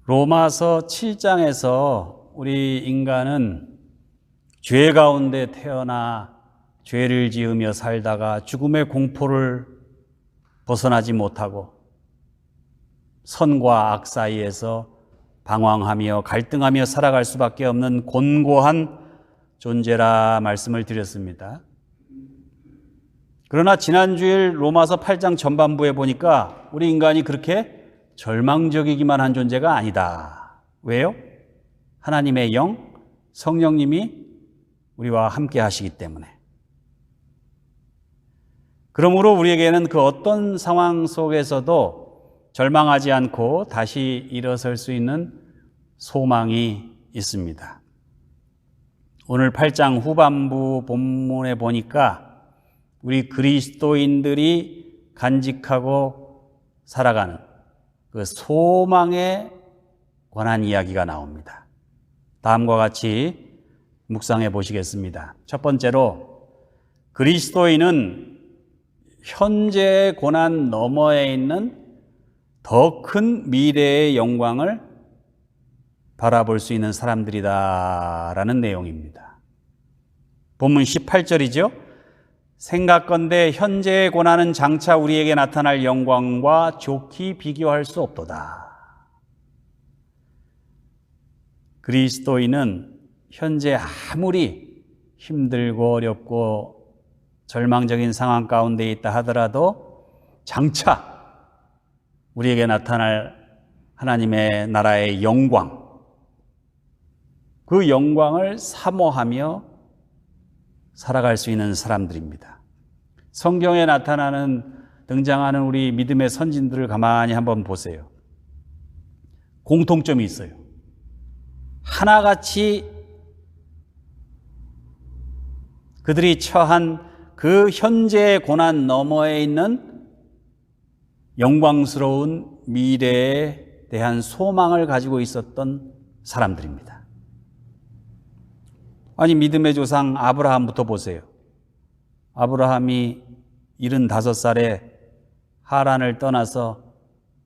로마서 7장에서 우리 인간은 죄 가운데 태어나 죄를 지으며 살다가 죽음의 공포를 벗어나지 못하고 선과 악 사이에서 방황하며 갈등하며 살아갈 수밖에 없는 곤고한 존재라 말씀을 드렸습니다. 그러나 지난 주일 로마서 8장 전반부에 보니까 우리 인간이 그렇게 절망적이기만 한 존재가 아니다. 왜요? 하나님의 영, 성령님이 우리와 함께 하시기 때문에. 그러므로 우리에게는 그 어떤 상황 속에서도 절망하지 않고 다시 일어설 수 있는 소망이 있습니다. 오늘 8장 후반부 본문에 보니까 우리 그리스도인들이 간직하고 살아가는 그 소망에 관한 이야기가 나옵니다. 다음과 같이 묵상해 보시겠습니다. 첫 번째로, 그리스도인은 현재의 고난 너머에 있는 더 큰 미래의 영광을 바라볼 수 있는 사람들이다라는 내용입니다. 본문 18절이죠. 생각건대 현재의 고난은 장차 우리에게 나타날 영광과 좋게 비교할 수 없도다. 그리스도인은 현재 아무리 힘들고 어렵고 절망적인 상황 가운데 있다 하더라도 장차 우리에게 나타날 하나님의 나라의 영광, 그 영광을 사모하며 살아갈 수 있는 사람들입니다. 성경에 등장하는 우리 믿음의 선진들을 가만히 한번 보세요. 공통점이 있어요. 하나같이 그들이 처한 그 현재의 고난 너머에 있는 영광스러운 미래에 대한 소망을 가지고 있었던 사람들입니다. 아니, 믿음의 조상 아브라함부터 보세요. 아브라함이 75살에 하란을 떠나서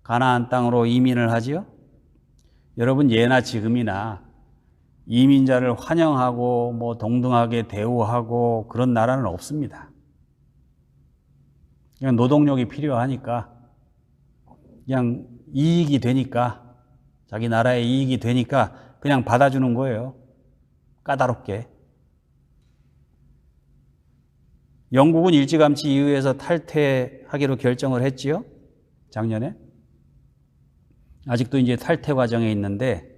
가나안 땅으로 이민을 하지요. 여러분, 예나 지금이나 이민자를 환영하고 동등하게 대우하고 그런 나라는 없습니다. 그냥 노동력이 필요하니까, 그냥 이익이 되니까, 자기 나라에 이익이 되니까 그냥 받아주는 거예요. 까다롭게. 영국은 일찌감치 EU에서 탈퇴하기로 결정을 했지요. 작년에. 아직도 이제 탈퇴 과정에 있는데,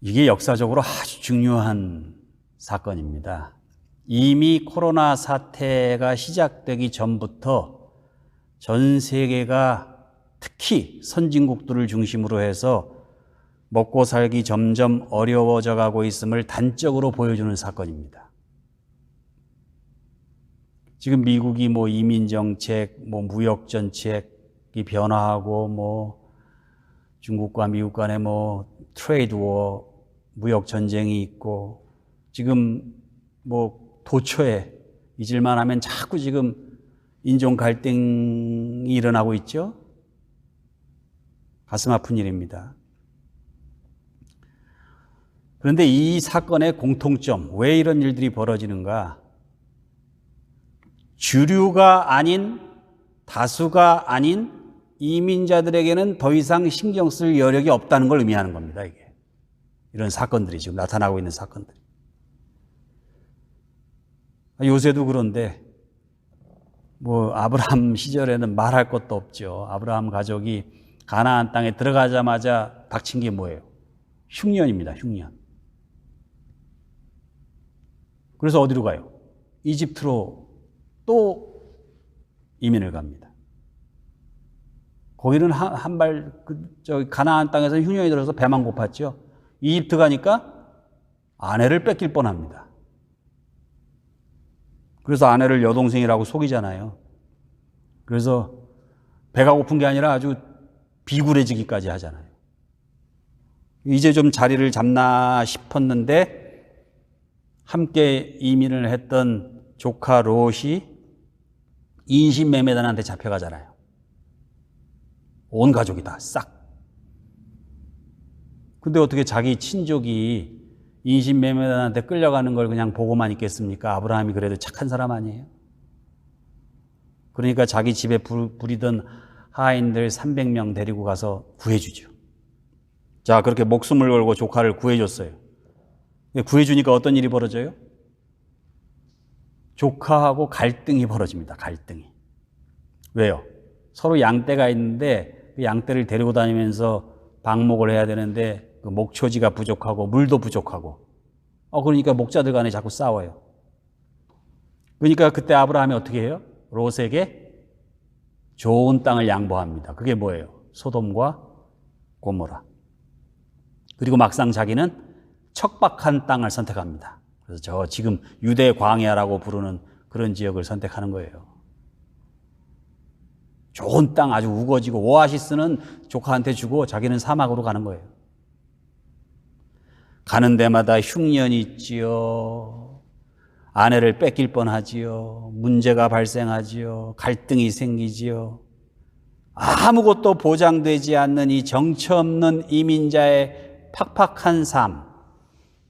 이게 역사적으로 아주 중요한 사건입니다. 이미 코로나 사태가 시작되기 전부터 전 세계가 특히 선진국들을 중심으로 해서 먹고 살기 점점 어려워져 가고 있음을 단적으로 보여주는 사건입니다. 지금 미국이 이민정책, 무역정책이 변화하고 중국과 미국 간에 트레이드 워, 무역전쟁이 있고, 지금 도처에 잊을만 하면 자꾸 지금 인종 갈등이 일어나고 있죠. 가슴 아픈 일입니다. 그런데 이 사건의 공통점, 왜 이런 일들이 벌어지는가? 주류가 아닌, 다수가 아닌 이민자들에게는 더 이상 신경 쓸 여력이 없다는 걸 의미하는 겁니다, 이게. 이런 사건들이 지금 나타나고 있는 사건들이. 요새도 그런데, 아브라함 시절에는 말할 것도 없죠. 아브라함 가족이 가나안 땅에 들어가자마자 닥친 게 뭐예요? 흉년입니다, 흉년. 그래서 어디로 가요? 이집트로 또 이민을 갑니다. 거기는 가나안 땅에서 흉년이 들어서 배만 고팠죠. 이집트 가니까 아내를 뺏길 뻔합니다. 그래서 아내를 여동생이라고 속이잖아요. 그래서 배가 고픈 게 아니라 아주 비굴해지기까지 하잖아요. 이제 좀 자리를 잡나 싶었는데 함께 이민을 했던 조카 롯이 인신매매단한테 잡혀가잖아요. 온 가족이 다 싹. 근데 어떻게 자기 친족이 인신매매단한테 끌려가는 걸 그냥 보고만 있겠습니까? 아브라함이 그래도 착한 사람 아니에요? 그러니까 자기 집에 부리던 하인들 300명 데리고 가서 구해주죠. 자, 그렇게 목숨을 걸고 조카를 구해줬어요. 구해주니까 어떤 일이 벌어져요? 조카하고 갈등이 벌어집니다. 갈등이. 왜요? 서로 양떼가 있는데 그 양떼를 데리고 다니면서 방목을 해야 되는데 그 목초지가 부족하고 물도 부족하고 그러니까 목자들 간에 자꾸 싸워요. 그러니까 그때 아브라함이 어떻게 해요? 롯에게 좋은 땅을 양보합니다. 그게 뭐예요? 소돔과 고모라. 그리고 막상 자기는 척박한 땅을 선택합니다. 그래서 저 지금 유대 광야라고 부르는 그런 지역을 선택하는 거예요. 좋은 땅 아주 우거지고 오아시스는 조카한테 주고 자기는 사막으로 가는 거예요. 가는 데마다 흉년이 있지요. 아내를 뺏길 뻔하지요. 문제가 발생하지요. 갈등이 생기지요. 아무것도 보장되지 않는 이 정처 없는 이민자의 팍팍한 삶.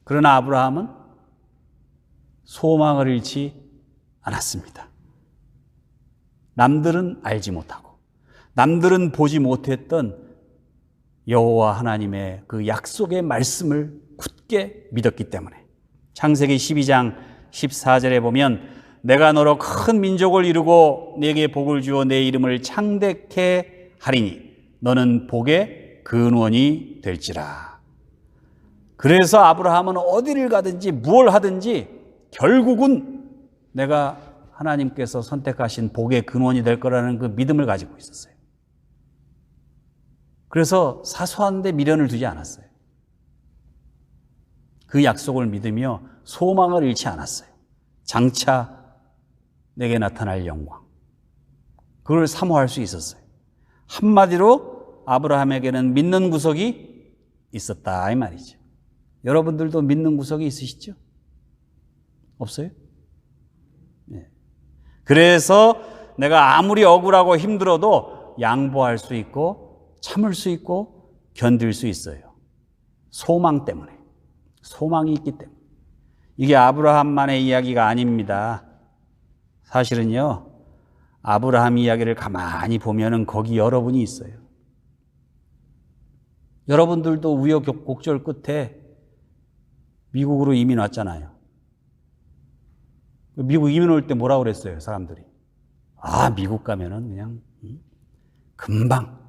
그러나 아브라함은 소망을 잃지 않았습니다. 남들은 알지 못하고 남들은 보지 못했던 여호와 하나님의 그 약속의 말씀을 굳게 믿었기 때문에 창세기 12장 14절에 보면 내가 너로 큰 민족을 이루고 네게 복을 주어 내 이름을 창대케 하리니 너는 복의 근원이 될지라. 그래서 아브라함은 어디를 가든지 무엇을 하든지 결국은 내가 하나님께서 선택하신 복의 근원이 될 거라는 그 믿음을 가지고 있었어요. 그래서 사소한 데 미련을 두지 않았어요. 그 약속을 믿으며 소망을 잃지 않았어요. 장차 내게 나타날 영광. 그걸 사모할 수 있었어요. 한마디로 아브라함에게는 믿는 구석이 있었다 이 말이죠. 여러분들도 믿는 구석이 있으시죠? 없어요? 네. 그래서 내가 아무리 억울하고 힘들어도 양보할 수 있고 참을 수 있고 견딜 수 있어요. 소망 때문에. 소망이 있기 때문에. 이게 아브라함만의 이야기가 아닙니다. 사실은요, 아브라함 이야기를 가만히 보면은 거기 여러분이 있어요. 여러분들도 우여곡절 끝에 미국으로 이민 왔잖아요. 미국 이민 올 때 뭐라고 그랬어요, 사람들이? 미국 가면은 그냥 금방.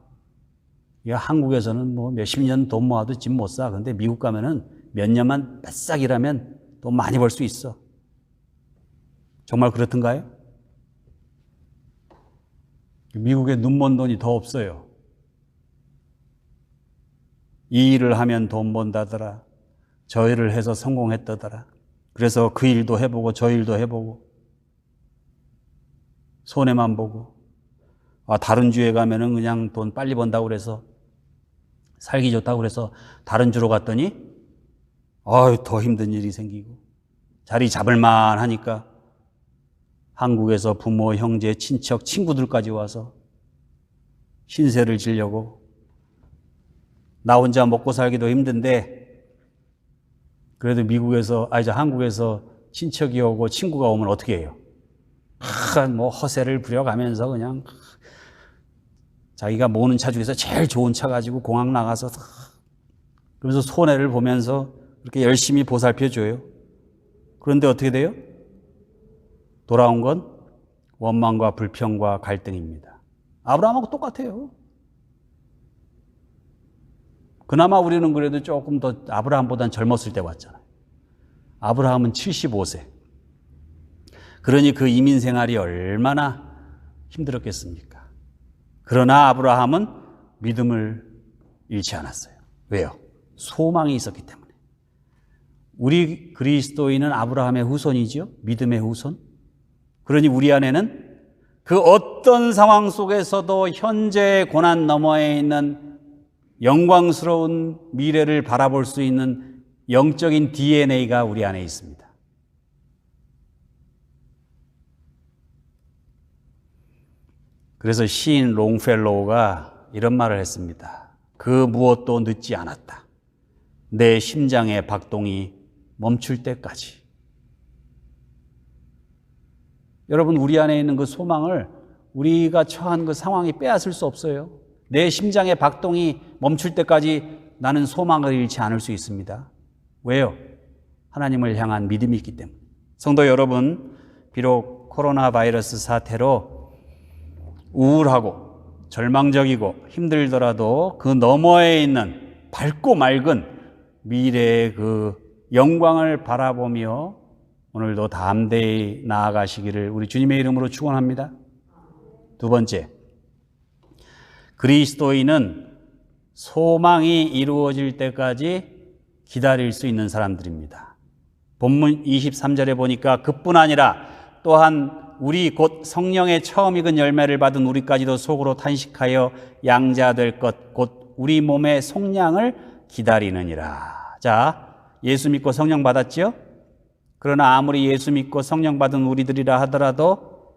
한국에서는 뭐 몇십 년 돈 모아도 집 못 사. 근데 미국 가면은 몇 년만 바싹 일하면 돈 많이 벌 수 있어. 정말 그렇던가요? 미국에 눈먼 돈이 더 없어요. 이 일을 하면 돈 번다더라. 저 일을 해서 성공했다더라. 그래서 그 일도 해보고 저 일도 해보고 손해만 보고 다른 주에 가면은 그냥 돈 빨리 번다고 그래서 살기 좋다고 그래서 다른 주로 갔더니 더 힘든 일이 생기고 자리 잡을만 하니까 한국에서 부모, 형제, 친척, 친구들까지 와서 신세를 지려고 나 혼자 먹고 살기도 힘든데 그래도 한국에서 친척이 오고 친구가 오면 어떻게 해요? 허세를 부려가면서 그냥 자기가 모는 차 중에서 제일 좋은 차 가지고 공항 나가서 그러면서 손해를 보면서 그렇게 열심히 보살펴줘요. 그런데 어떻게 돼요? 돌아온 건 원망과 불평과 갈등입니다. 아브라함하고 똑같아요. 그나마 우리는 그래도 조금 더 아브라함보다는 젊었을 때 왔잖아요. 아브라함은 75세. 그러니 그 이민 생활이 얼마나 힘들었겠습니까? 그러나 아브라함은 믿음을 잃지 않았어요. 왜요? 소망이 있었기 때문에. 우리 그리스도인은 아브라함의 후손이죠. 믿음의 후손. 그러니 우리 안에는 그 어떤 상황 속에서도 현재의 고난 너머에 있는 영광스러운 미래를 바라볼 수 있는 영적인 DNA가 우리 안에 있습니다. 그래서 시인 롱펠로우가 이런 말을 했습니다. 그 무엇도 늦지 않았다. 내 심장의 박동이 멈출 때까지. 여러분, 우리 안에 있는 그 소망을 우리가 처한 그 상황이 빼앗을 수 없어요. 내 심장의 박동이 멈출 때까지 나는 소망을 잃지 않을 수 있습니다. 왜요? 하나님을 향한 믿음이 있기 때문에. 성도 여러분, 비록 코로나 바이러스 사태로 우울하고 절망적이고 힘들더라도 그 너머에 있는 밝고 맑은 미래의 그 영광을 바라보며 오늘도 담대히 나아가시기를 우리 주님의 이름으로 축원합니다. 두 번째, 그리스도인은 소망이 이루어질 때까지 기다릴 수 있는 사람들입니다. 본문 23절에 보니까 그뿐 아니라 또한 우리 곧 성령의 처음 익은 열매를 받은 우리까지도 속으로 탄식하여 양자될 것 곧 우리 몸의 속량을 기다리느니라. 자, 예수 믿고 성령 받았죠? 그러나 아무리 예수 믿고 성령 받은 우리들이라 하더라도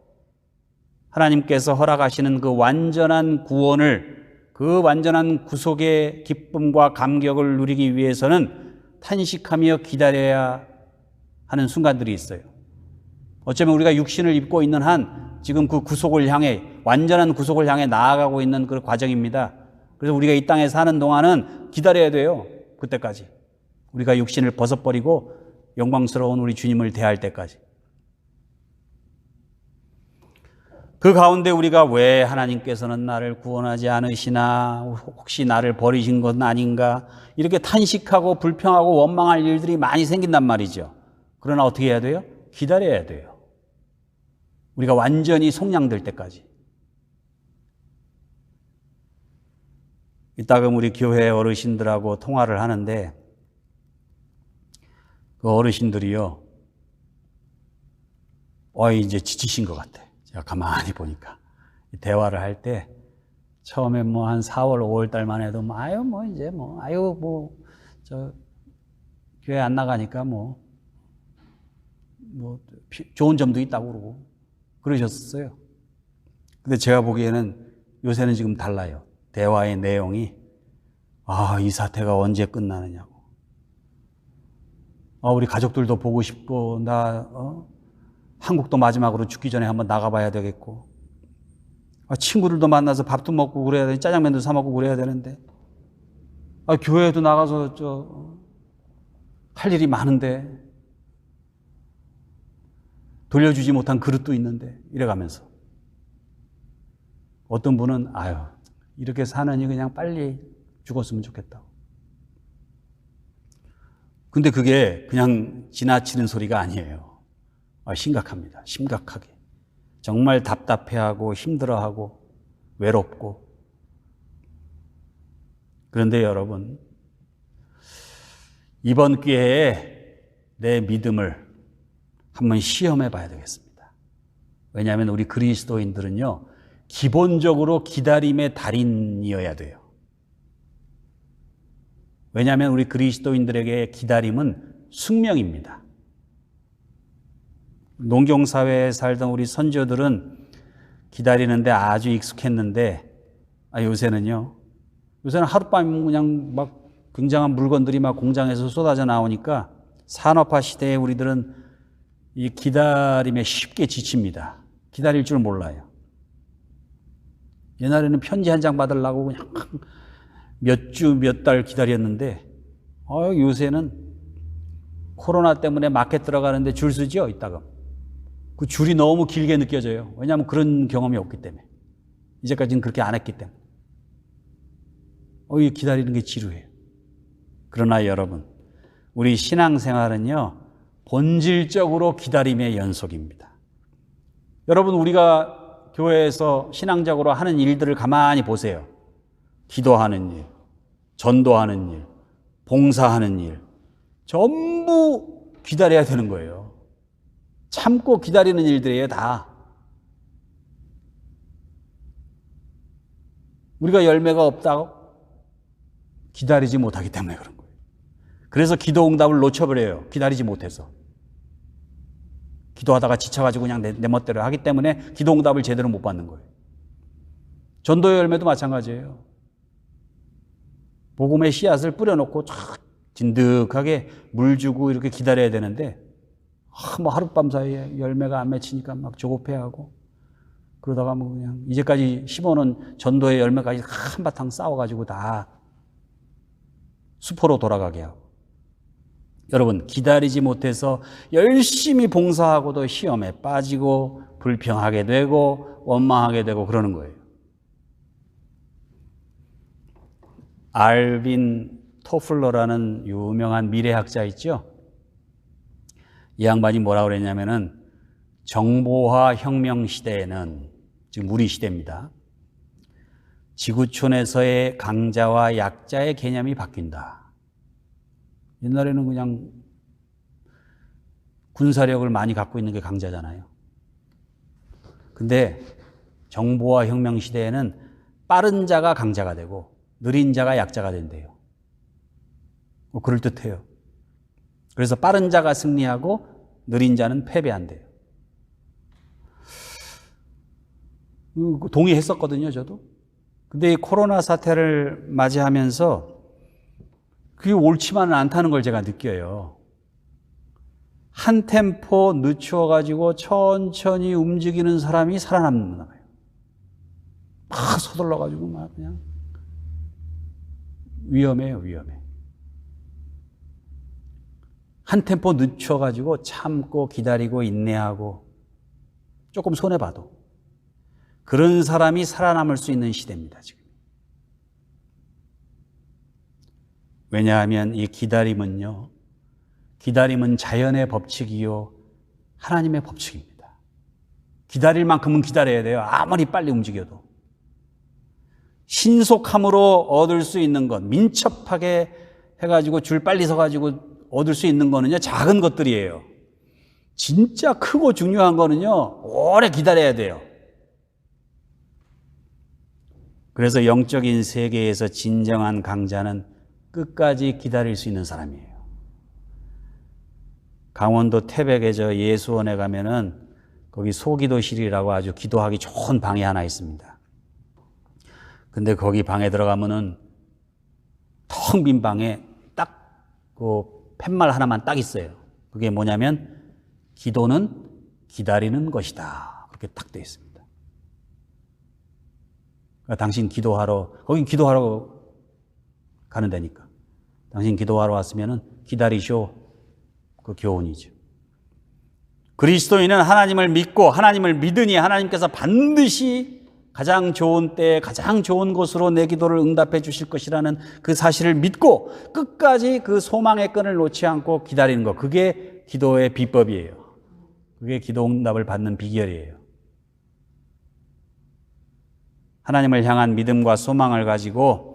하나님께서 허락하시는 그 완전한 구원을, 그 완전한 구속의 기쁨과 감격을 누리기 위해서는 탄식하며 기다려야 하는 순간들이 있어요. 어쩌면 우리가 육신을 입고 있는 한 지금 그 구속을 향해, 완전한 구속을 향해 나아가고 있는 그 과정입니다. 그래서 우리가 이 땅에 사는 동안은 기다려야 돼요. 그때까지. 우리가 육신을 벗어버리고 영광스러운 우리 주님을 대할 때까지. 그 가운데 우리가 왜 하나님께서는 나를 구원하지 않으시나, 혹시 나를 버리신 건 아닌가, 이렇게 탄식하고 불평하고 원망할 일들이 많이 생긴단 말이죠. 그러나 어떻게 해야 돼요? 기다려야 돼요. 우리가 완전히 속량될 때까지. 이따금 우리 교회 어르신들하고 통화를 하는데 그 어르신들이요, 이제 지치신 것 같아. 제가 가만히 보니까. 대화를 할 때 처음에 뭐 한 4월, 5월 달만 해도 교회 안 나가니까 좋은 점도 있다고 그러고 그러셨어요. 근데 제가 보기에는 요새는 지금 달라요. 대화의 내용이, 이 사태가 언제 끝나느냐고. 우리 가족들도 보고 싶고, 한국도 마지막으로 죽기 전에 한번 나가봐야 되겠고, 친구들도 만나서 밥도 먹고 그래야 되는데, 짜장면도 사 먹고 그래야 되는데, 교회도 나가서 할 일이 많은데, 돌려주지 못한 그릇도 있는데, 이래가면서. 어떤 분은, 이렇게 사느니 그냥 빨리 죽었으면 좋겠다고. 근데 그게 그냥 지나치는 소리가 아니에요. 심각합니다. 심각하게. 정말 답답해하고 힘들어하고 외롭고. 그런데 여러분, 이번 기회에 내 믿음을 한번 시험해 봐야 되겠습니다. 왜냐하면 우리 그리스도인들은요, 기본적으로 기다림의 달인이어야 돼요. 왜냐하면 우리 그리스도인들에게 기다림은 숙명입니다. 농경사회에 살던 우리 선조들은 기다리는데 아주 익숙했는데, 요새는 하룻밤 그냥 굉장한 물건들이 공장에서 쏟아져 나오니까 산업화 시대에 우리들은 이 기다림에 쉽게 지칩니다. 기다릴 줄 몰라요. 옛날에는 편지 한 장 받으려고 그냥 몇 주, 몇 달 기다렸는데, 요새는 코로나 때문에 마켓 들어가는데 줄 서죠, 이따가. 그 줄이 너무 길게 느껴져요. 왜냐하면 그런 경험이 없기 때문에. 이제까지는 그렇게 안 했기 때문에. 기다리는 게 지루해요. 그러나 여러분, 우리 신앙생활은요, 본질적으로 기다림의 연속입니다. 여러분, 우리가 교회에서 신앙적으로 하는 일들을 가만히 보세요. 기도하는 일, 전도하는 일, 봉사하는 일, 전부 기다려야 되는 거예요. 참고 기다리는 일들이에요, 다. 우리가 열매가 없다고 기다리지 못하기 때문에 그런 거예요. 그래서 기도 응답을 놓쳐버려요. 기다리지 못해서. 기도하다가 지쳐가지고 그냥 내 멋대로 하기 때문에 기도 응답을 제대로 못 받는 거예요. 전도의 열매도 마찬가지예요. 복음의 씨앗을 뿌려놓고 진득하게 물 주고 이렇게 기다려야 되는데 뭐 하룻밤 사이에 열매가 안 맺히니까 막 조급해하고 그러다가 뭐 그냥 이제까지 심어놓은 전도의 열매까지 한바탕 싸워가지고 다 수포로 돌아가게 하고. 여러분, 기다리지 못해서 열심히 봉사하고도 시험에 빠지고 불평하게 되고 원망하게 되고 그러는 거예요. 알빈 토플러라는 유명한 미래학자 있죠? 이 양반이 뭐라고 그랬냐면은 정보화 혁명 시대에는, 지금 우리 시대입니다, 지구촌에서의 강자와 약자의 개념이 바뀐다. 옛날에는 그냥 군사력을 많이 갖고 있는 게 강자잖아요. 근데 정보화 혁명 시대에는 빠른 자가 강자가 되고 느린 자가 약자가 된대요. 그럴듯해요. 그래서 빠른 자가 승리하고 느린 자는 패배한대요. 동의했었거든요, 저도. 근데 이 코로나 사태를 맞이하면서 그게 옳지만은 않다는 걸 제가 느껴요. 한 템포 늦추어가지고 천천히 움직이는 사람이 살아남는 거예요. 막 서둘러가지고 막 그냥 위험해요, 위험해. 한 템포 늦춰가지고 참고 기다리고 인내하고 조금 손해봐도 그런 사람이 살아남을 수 있는 시대입니다, 지금. 왜냐하면 이 기다림은 자연의 법칙이요 하나님의 법칙입니다. 기다릴 만큼은 기다려야 돼요. 아무리 빨리 움직여도. 신속함으로 얻을 수 있는 것, 민첩하게 해가지고 줄 빨리 서가지고 얻을 수 있는 거는요, 작은 것들이에요. 진짜 크고 중요한 거는요, 오래 기다려야 돼요. 그래서 영적인 세계에서 진정한 강자는 끝까지 기다릴 수 있는 사람이에요. 강원도 태백에 저 예수원에 가면은 거기 소기도실이라고 아주 기도하기 좋은 방이 하나 있습니다. 근데 거기 방에 들어가면은 텅 빈 방에 딱 그 팻말 하나만 딱 있어요. 그게 뭐냐면 기도는 기다리는 것이다. 그렇게 딱 되어 있습니다. 그러니까 당신 기도하러, 거긴 기도하러 가는 데니까. 당신 기도하러 왔으면은 기다리쇼. 그 교훈이죠. 그리스도인은 하나님을 믿고 하나님을 믿으니 하나님께서 반드시 가장 좋은 때에 가장 좋은 곳으로 내 기도를 응답해 주실 것이라는 그 사실을 믿고 끝까지 그 소망의 끈을 놓지 않고 기다리는 것. 그게 기도의 비법이에요. 그게 기도 응답을 받는 비결이에요. 하나님을 향한 믿음과 소망을 가지고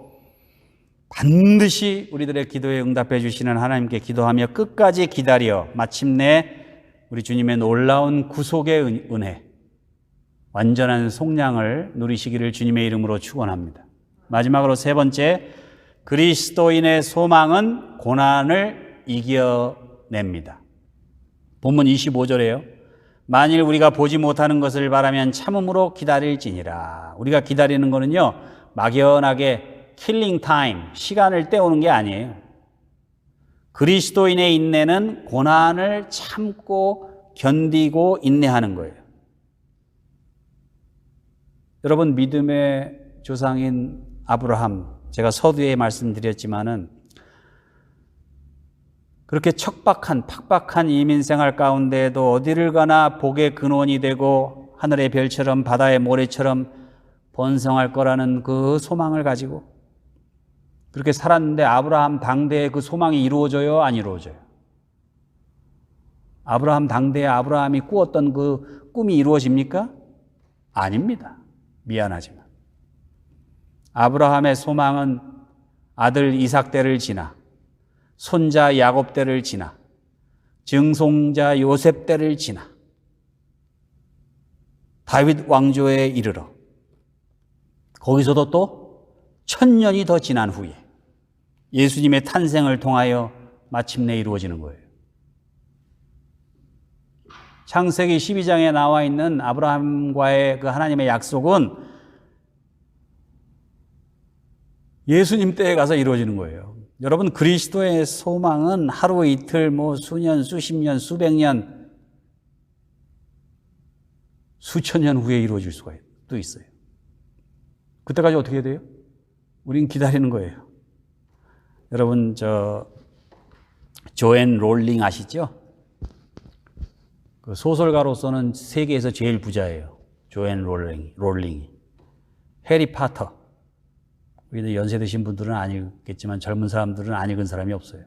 반드시 우리들의 기도에 응답해 주시는 하나님께 기도하며 끝까지 기다려 마침내 우리 주님의 놀라운 구속의 은혜, 완전한 속량을 누리시기를 주님의 이름으로 축원합니다. 마지막으로 세 번째, 그리스도인의 소망은 고난을 이겨냅니다. 본문 25절에요. 만일 우리가 보지 못하는 것을 바라면 참음으로 기다릴지니라. 우리가 기다리는 거는요, 막연하게 킬링 타임, 시간을 때우는 게 아니에요. 그리스도인의 인내는 고난을 참고 견디고 인내하는 거예요. 여러분, 믿음의 조상인 아브라함, 제가 서두에 말씀드렸지만은 그렇게 팍박한 이민생활 가운데에도 어디를 가나 복의 근원이 되고 하늘의 별처럼 바다의 모래처럼 번성할 거라는 그 소망을 가지고 그렇게 살았는데 아브라함 당대에 그 소망이 이루어져요? 안 이루어져요? 아브라함 당대에 아브라함이 꾸었던 그 꿈이 이루어집니까? 아닙니다. 미안하지만. 아브라함의 소망은 아들 이삭 때를 지나 손자 야곱 때를 지나 증손자 요셉 때를 지나 다윗 왕조에 이르러 거기서도 또 1000년이 더 지난 후에 예수님의 탄생을 통하여 마침내 이루어지는 거예요. 창세기 12장에 나와 있는 아브라함과의 그 하나님의 약속은 예수님 때에 가서 이루어지는 거예요. 여러분, 그리스도의 소망은 하루 이틀, 수년, 수십 년, 수백 년, 수천 년 후에 이루어질 수가 또 있어요. 그때까지 어떻게 돼요? 우린 기다리는 거예요. 여러분, 조앤 롤링 아시죠? 그 소설가로서는 세계에서 제일 부자예요. 조앤 롤링이. 해리 파터. 우리도 연세 드신 분들은 아니겠지만 젊은 사람들은 안 읽은 사람이 없어요.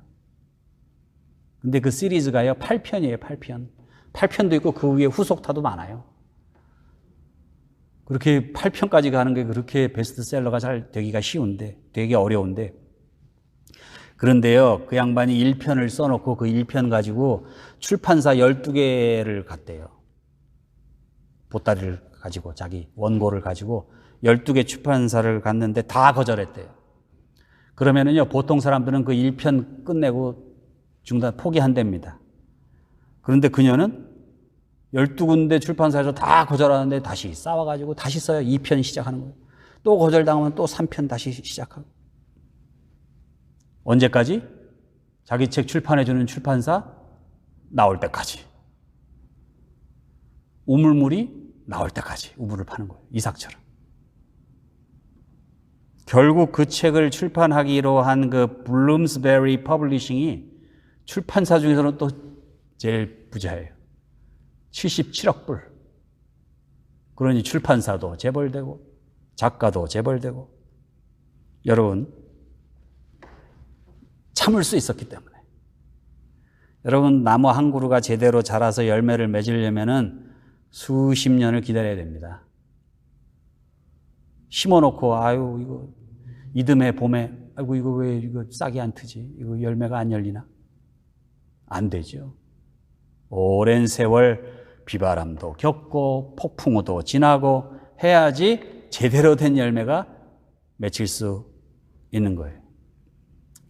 근데 그 시리즈가요, 8편이에요, 8편. 8편도 있고 그 위에 후속타도 많아요. 그렇게 8편까지 가는 게 그렇게 베스트셀러가 잘 되기가 쉬운데, 되게 어려운데. 그런데요, 그 양반이 1편을 써놓고 그 1편 가지고 출판사 12개를 갔대요. 보따리를 가지고, 자기 원고를 가지고 12개 출판사를 갔는데 다 거절했대요. 그러면은요, 보통 사람들은 그 1편 끝내고 중단 포기한답니다. 그런데 그녀는 12군데 출판사에서 다 거절하는데 다시 싸워가지고 다시 써요. 2편 시작하는 거예요. 또 거절당하면 또 3편 다시 시작하고. 언제까지? 자기 책 출판해주는 출판사 나올 때까지. 우물물이 나올 때까지 우물을 파는 거예요. 이삭처럼. 결국 그 책을 출판하기로 한 그 블룸스베리 퍼블리싱이 출판사 중에서는 또 제일 부자예요. 77억 불. 그러니 출판사도 재벌되고 작가도 재벌되고. 여러분, 참을 수 있었기 때문에. 여러분, 나무 한 그루가 제대로 자라서 열매를 맺으려면은 수십 년을 기다려야 됩니다. 심어놓고, 아유, 이거, 이듬해 봄에, 아이고, 이거 왜 이거 싹이 안 트지? 이거 열매가 안 열리나? 안 되죠. 오랜 세월 비바람도 겪고, 폭풍우도 지나고 해야지 제대로 된 열매가 맺힐 수 있는 거예요.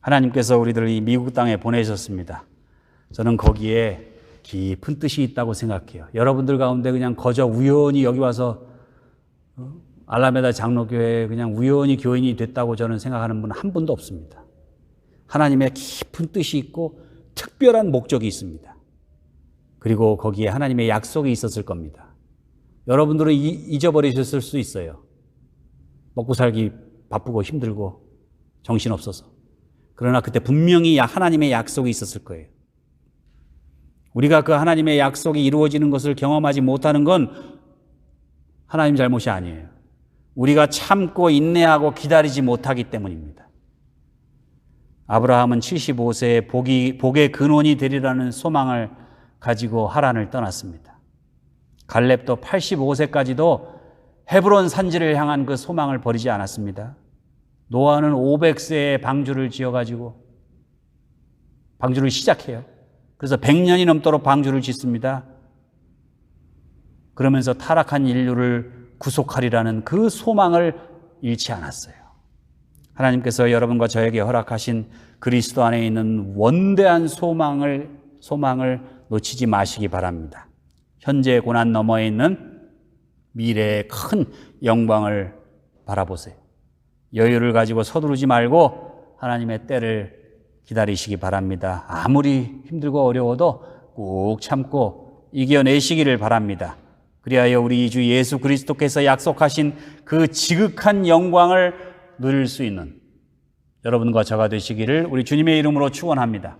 하나님께서 우리들을 이 미국 땅에 보내셨습니다. 저는 거기에 깊은 뜻이 있다고 생각해요. 여러분들 가운데 그냥 거저 우연히 여기 와서 알라메다 장로교회에 그냥 우연히 교인이 됐다고 저는 생각하는 분 한 분도 없습니다. 하나님의 깊은 뜻이 있고 특별한 목적이 있습니다. 그리고 거기에 하나님의 약속이 있었을 겁니다. 여러분들은 잊어버리셨을 수 있어요. 먹고 살기 바쁘고 힘들고 정신없어서. 그러나 그때 분명히 하나님의 약속이 있었을 거예요. 우리가 그 하나님의 약속이 이루어지는 것을 경험하지 못하는 건 하나님 잘못이 아니에요. 우리가 참고 인내하고 기다리지 못하기 때문입니다. 아브라함은 75세에 복의 근원이 되리라는 소망을 가지고 하란을 떠났습니다. 갈렙도 85세까지도 헤브론 산지를 향한 그 소망을 버리지 않았습니다. 노아는 500세에 방주를 지어가지고 방주를 시작해요. 그래서 100년이 넘도록 방주를 짓습니다. 그러면서 타락한 인류를 구속하리라는 그 소망을 잃지 않았어요. 하나님께서 여러분과 저에게 허락하신 그리스도 안에 있는 원대한 소망을 놓치지 마시기 바랍니다. 현재의 고난 너머에 있는 미래의 큰 영광을 바라보세요. 여유를 가지고 서두르지 말고 하나님의 때를 기다리시기 바랍니다. 아무리 힘들고 어려워도 꾹 참고 이겨내시기를 바랍니다. 그리하여 우리 주 예수 그리스도께서 약속하신 그 지극한 영광을 누릴 수 있는 여러분과 저가 되시기를 우리 주님의 이름으로 축원합니다.